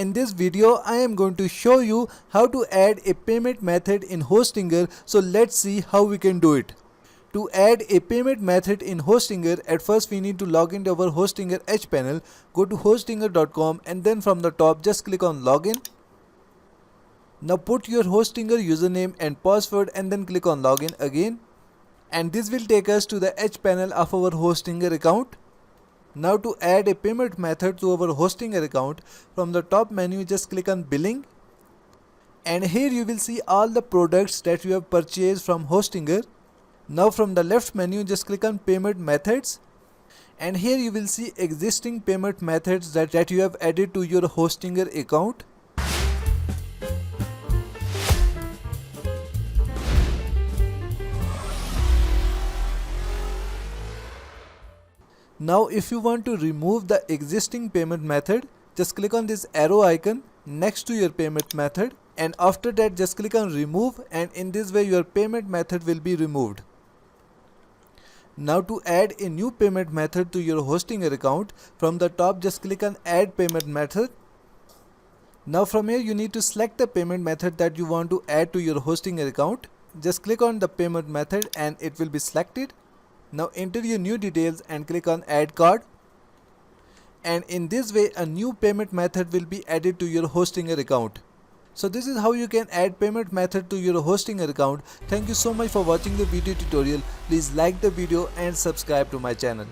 in this video I am going to show you how to add a payment method in Hostinger. So let's see how we can do it. To add a payment method in Hostinger, at first we need to log into our Hostinger Edge panel. Go to hostinger.com and then from the top just click on login. Now put your Hostinger username and password and then click on login again. And this will take us to the Edge panel of our Hostinger account. Now to add a payment method to our Hostinger account, from the top menu just click on billing. And here you will see all the products that you have purchased from Hostinger. Now from the left menu just click on payment methods. And here you will see existing payment methods that you have added to your Hostinger account. Now if you want to remove the existing payment method, just click on this arrow icon next to your payment method, and after that just click on remove, and in this way your payment method will be removed. Now to add a new payment method to your Hostinger account, from the top just click on add payment method. Now from here you need to select the payment method that you want to add to your Hostinger account. Just click on the payment method and it will be selected. Now enter your new details and click on add card, and in this way a new payment method will be added to your Hostinger account. So this is how you can add payment method to your Hostinger account. Thank you so much for watching the video tutorial. Please like the video and subscribe to my channel.